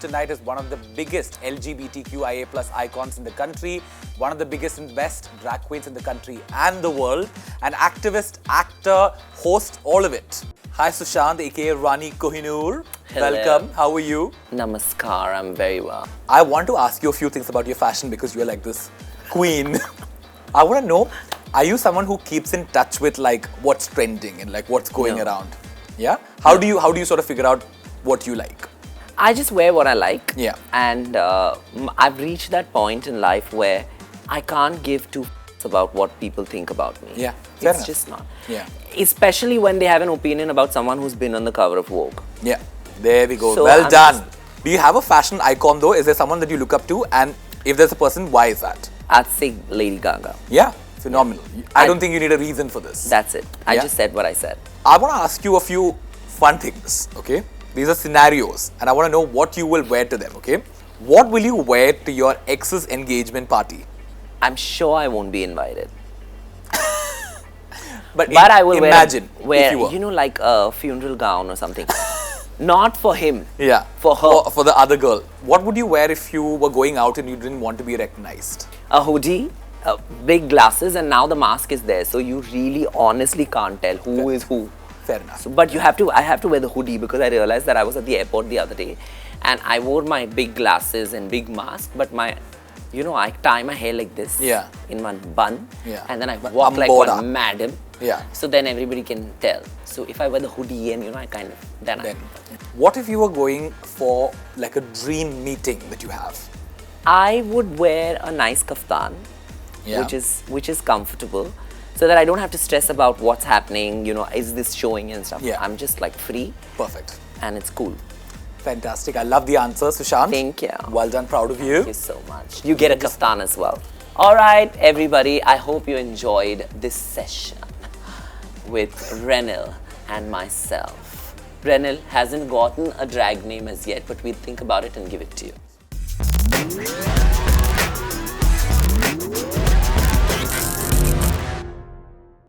tonight is one of the biggest LGBTQIA plus icons in the country, one of the biggest and best drag queens in the country and the world, an activist, actor, host, all of it. Hi Sushant, aka Rani Kohinoor. Hello. Welcome. How are you? Namaskar, I'm very well. I want to ask you a few things about your fashion because you're like this queen. I want to know, are you someone who keeps in touch with like what's trending and like what's going around? Yeah? How do you sort of figure out what you like? I just wear what I like. Yeah. And I've reached that point in life where I can't give two about what people think about me. Yeah, fair It's enough. just not. Yeah. Especially when they have an opinion about someone who's been on the cover of Vogue. Yeah. There we go. So Well I'm done. Do you have a fashion icon though? Is there someone that you look up to? And if there's a person, why is that? I'd say Lady Gaga. Yeah. Phenomenal. I don't think you need a reason for this. That's it. I Yeah. just said what I said. I want to ask you a few fun things, okay? These are scenarios and I want to know what you will wear to them, okay? What will you wear to your ex's engagement party? I'm sure I won't be invited. But I will imagine wear, if you were. like a funeral gown or something. Not for him. Yeah. For her. For the other girl. What would you wear if you were going out and you didn't want to be recognized? A hoodie, big glasses, and now the mask is there, so you really honestly can't tell who is who. Fair enough. So, but I have to wear the hoodie because I realized that I was at the airport the other day and I wore my big glasses and big mask, but I tie my hair like this. Yeah. In one bun. Yeah. And then I But walk like amboda. one madam. Yeah. So then everybody can tell. So if I wear the hoodie and I kind of, Then, what if you were going for like a dream meeting that you have? I would wear a nice kaftan, Yeah. which is comfortable, so that I don't have to stress about what's happening, is this showing and stuff. Yeah. I'm just like free Perfect. and it's cool. Fantastic. I love the answer, Sushant. Thank you. Well done. Proud of you. Thank you so much. You get a kaftan as well. All right, everybody. I hope you enjoyed this session with Renil and myself. Renil hasn't gotten a drag name as yet, but we'll think about it and give it to you.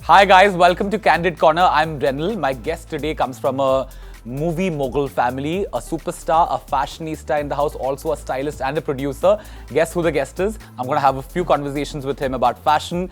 Hi guys, welcome to Candid Corner. I'm Renil. My guest today comes from a movie mogul family, a superstar, a fashionista in the house, also a stylist and a producer. Guess who the guest is? I'm going to have a few conversations with him about fashion.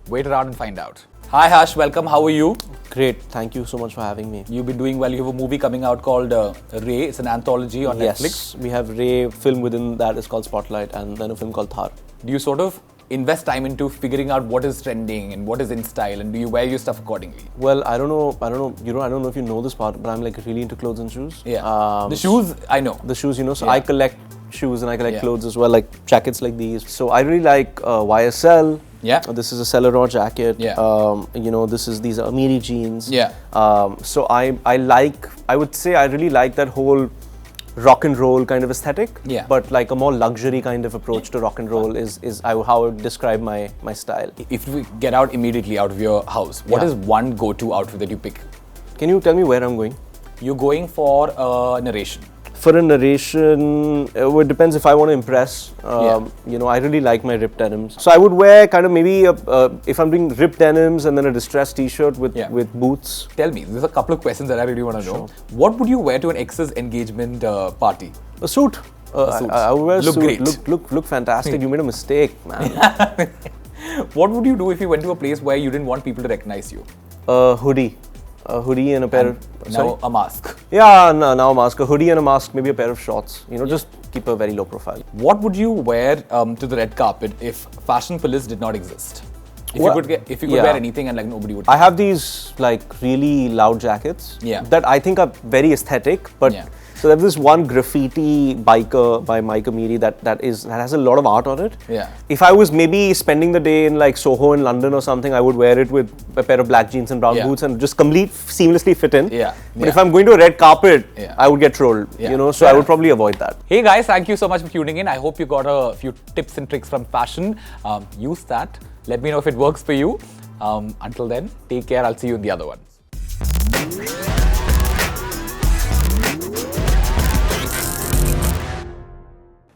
Wait around and find out. Hi Harsh, welcome. How are you? Great, thank you so much for having me. You've been doing well. You have a movie coming out called Ray. It's an anthology on Netflix. Yes, we have Ray, film within that is called Spotlight, and then a film called Thar. Do you sort of invest time into figuring out what is trending and what is in style, and do you wear your stuff accordingly? Well, I don't know if you know this part, but I'm like really into clothes and shoes. Yeah. The shoes, I know. The shoes, so Yeah. I collect shoes and I collect Yeah. clothes as well, like jackets like these. So I really like YSL. Yeah. This is a Saint Laurent jacket. Yeah. These are Amiri jeans. Yeah. So I would say I really like that whole rock and roll kind of aesthetic. Yeah. But like a more luxury kind of approach to rock and roll is how I would describe my style. If we get out immediately out of your house, what Yeah. is one go-to outfit that you pick? Can you tell me where I'm going? You're going for a narration. For a narration, it depends if I want to impress. Yeah. I really like my ripped denims. So I would wear kind of maybe if I'm doing ripped denims and then a distressed t-shirt with boots. Tell me, there's a couple of questions that I really want to know. What would you wear to an ex's engagement party? A suit. suit. I would wear a Look suit. great. Look fantastic. You made a mistake, man. What would you do if you went to a place where you didn't want people to recognize you? A hoodie. A hoodie and a pair of... Now a mask. Yeah, no, now a mask. A hoodie and a mask, maybe a pair of shorts. Just keep a very low profile. What would you wear to the red carpet if Fashion Police did not exist? If you could wear anything and like nobody would. I have these like really loud jackets that I think are very aesthetic, but so there's this one graffiti biker by Mike Amiri that has a lot of art on it. Yeah. If I was maybe spending the day in like Soho in London or something, I would wear it with a pair of black jeans and brown boots and just seamlessly fit in. Yeah. But if I'm going to a red carpet, I would get trolled. So I would probably avoid that. Hey guys, thank you so much for tuning in. I hope you got a few tips and tricks from fashion. Use that. Let me know if it works for you. Until then, take care. I'll see you in the other one.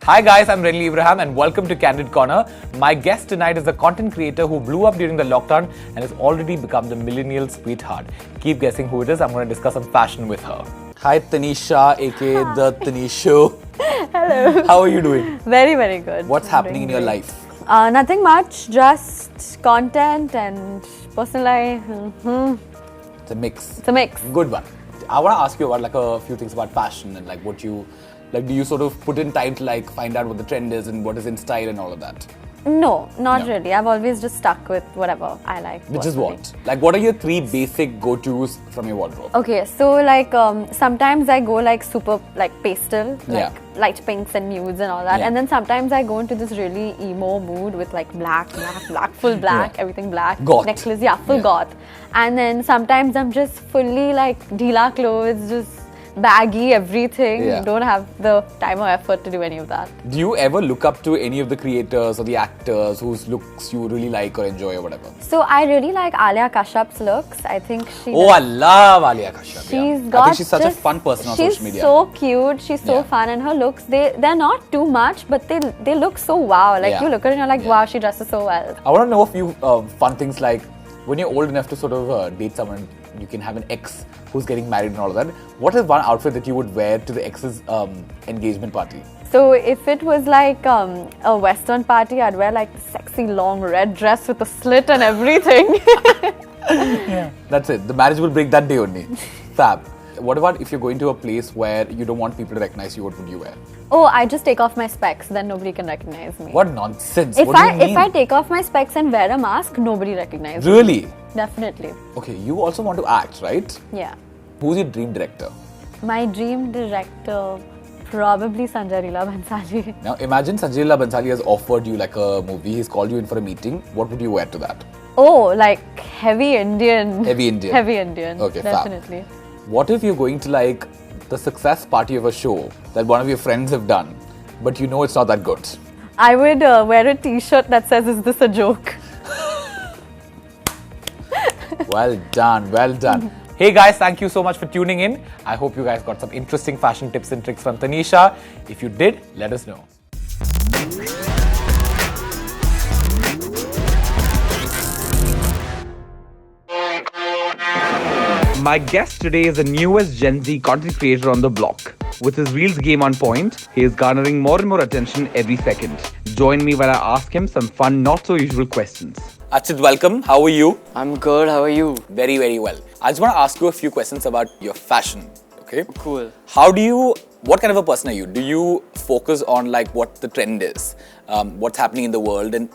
Hi guys, I'm Renil Ibrahim and welcome to Candid Corner. My guest tonight is a content creator who blew up during the lockdown and has already become the millennial sweetheart. Keep guessing who it is. I'm going to discuss some fashion with her. Hi, Tanisha, aka the Tanisho. Hello. How are you doing? Very, very good. What's I'm happening doing in your great. life? Nothing much, just content and personal life. It's a mix. It's a mix. Good one. I want to ask you about like a few things about fashion and like what you, like do you sort of put in time to like find out what the trend is and what is in style and all of that? No, not No. really. I've always just stuck with whatever I like. Which is personally. what? Like what are your three basic go-tos from your wardrobe? Okay, so like sometimes I go like super like pastel, like Yeah. light pinks and nudes and all that, Yeah. and then sometimes I go into this really emo mood with like black, full black, Yeah. everything black, Goth. necklace, yeah, full Yeah. goth, and then sometimes I'm just fully like Dila clothes, just baggy everything. Yeah. Don't have the time or effort to do any of that. Do you ever look up to any of the creators or the actors whose looks you really like or enjoy or whatever? So I really like Alia Kashyap's looks. I think she. Oh, does- I love Alia Kashyap. She's yeah. got I think she's such a just- fun person on she's social media. so cute. She's so Yeah. fun, and her looks they're not too much, but they look so wow. Like Yeah. you look at her and you're like, Yeah. wow, she dresses so well. I want to know a few fun things like when you're old enough to sort of date someone, you can have an ex who's getting married and all of that. What is one outfit that you would wear to the ex's engagement party? So if it was like a Western party, I'd wear like sexy long red dress with a slit and everything. That's it. The marriage will break that day only. Fab. What about if you're going to a place where you don't want people to recognize you? What would you wear? Oh, I just take off my specs, then nobody can recognize me. What nonsense! If what do you mean? if I take off my specs and wear a mask, nobody recognizes me. Really? Definitely. Okay, you also want to act, right? Yeah. Who's your dream director? My dream director, probably Sanjay Leela Bhansali. Now imagine Sanjay Leela Bhansali has offered you like a movie. He's called you in for a meeting. What would you wear to that? Oh, like heavy Indian. Heavy Indian. Heavy Indian. Okay, fab. definitely. What if you're going to like the success party of a show that one of your friends have done, but you know it's not that good? I would wear a T-shirt that says, "Is this a joke?" Well done, well done. Hey guys, thank you so much for tuning in. I hope you guys got some interesting fashion tips and tricks from Tanisha. If you did, let us know. My guest today is the newest Gen Z content creator on the block. With his Reels game on point, he is garnering more and more attention every second. Join me while I ask him some fun, not so usual questions. Achit, welcome. How are you? I'm good, how are you? Very, very well. I just want to ask you a few questions about your fashion. Okay? Cool. What kind of a person are you? Do you focus on like what the trend is, what's happening in the world, and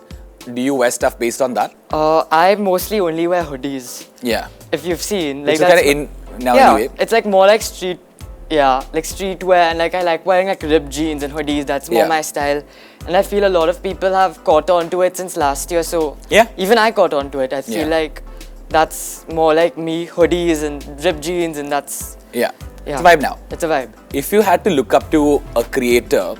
do you wear stuff based on that? I mostly only wear hoodies. Yeah. If you've seen, Which like is kind of in now yeah, anyway. it's like more like like streetwear, and like I like wearing like ripped jeans and hoodies. That's more Yeah. my style, and I feel a lot of people have caught on to it since last year. So Yeah. even I caught on to it. I feel Yeah. like that's more like me, hoodies and ripped jeans, and that's Yeah. yeah. It's a vibe now. It's a vibe. If you had to look up to a creator,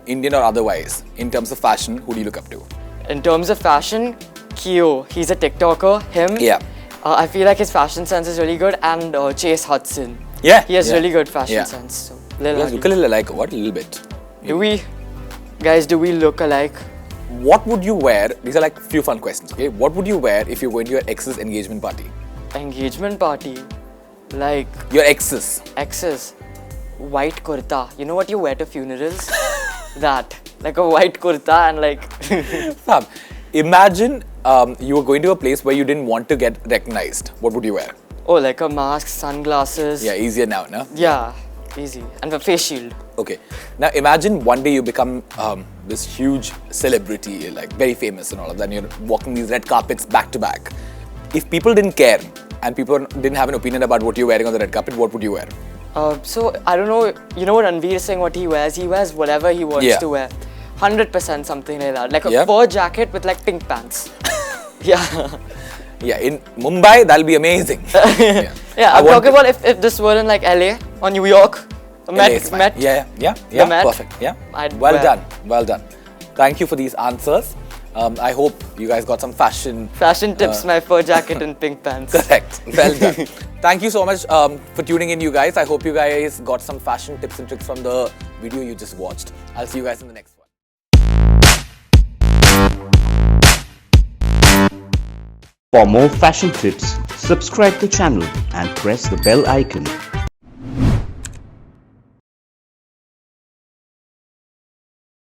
Indian or otherwise, in terms of fashion, who do you look up to? In terms of fashion, Kyo, he's a TikToker. Him, Yeah. I feel like his fashion sense is really good, and Chase Hudson. Yeah. He has yeah. really good fashion Yeah. sense. So, Lil You Huddy. look a little alike. What? A little bit. Do we look alike? What would you wear? These are like few fun questions. Okay. What would you wear if you're going to your ex's engagement party? Engagement party, like Your ex's. exes, white kurta. You know what you wear to funerals? That, like a white kurta and like. Fab. Imagine you were going to a place where you didn't want to get recognized. What would you wear? Oh, like a mask, sunglasses. Yeah, easier now, no? Yeah, easy. And a face shield. Okay. Now imagine one day you become this huge celebrity, like very famous and all of that, and you're walking these red carpets back to back. If people didn't care and people didn't have an opinion about what you're wearing on the red carpet, what would you wear? So I don't know. You know what Ranveer is saying? What he wears? He wears whatever he wants Yeah. to wear. 100% something like that. Like a Yeah. fur jacket with like pink pants. Yeah. Yeah, in Mumbai, that'll be amazing. yeah. Yeah, I I'm want talking about if this were in like LA or New York, LA is fine. Met. Yeah, The Met. perfect. Yeah, I'd well wear- done, well done. Thank you for these answers. I hope you guys got some fashion. Fashion tips, my fur jacket and pink pants. Correct. Well done. Thank you so much for tuning in, you guys. I hope you guys got some fashion tips and tricks from the video you just watched. I'll see you guys in the next one. For more fashion tips, subscribe the channel and press the bell icon.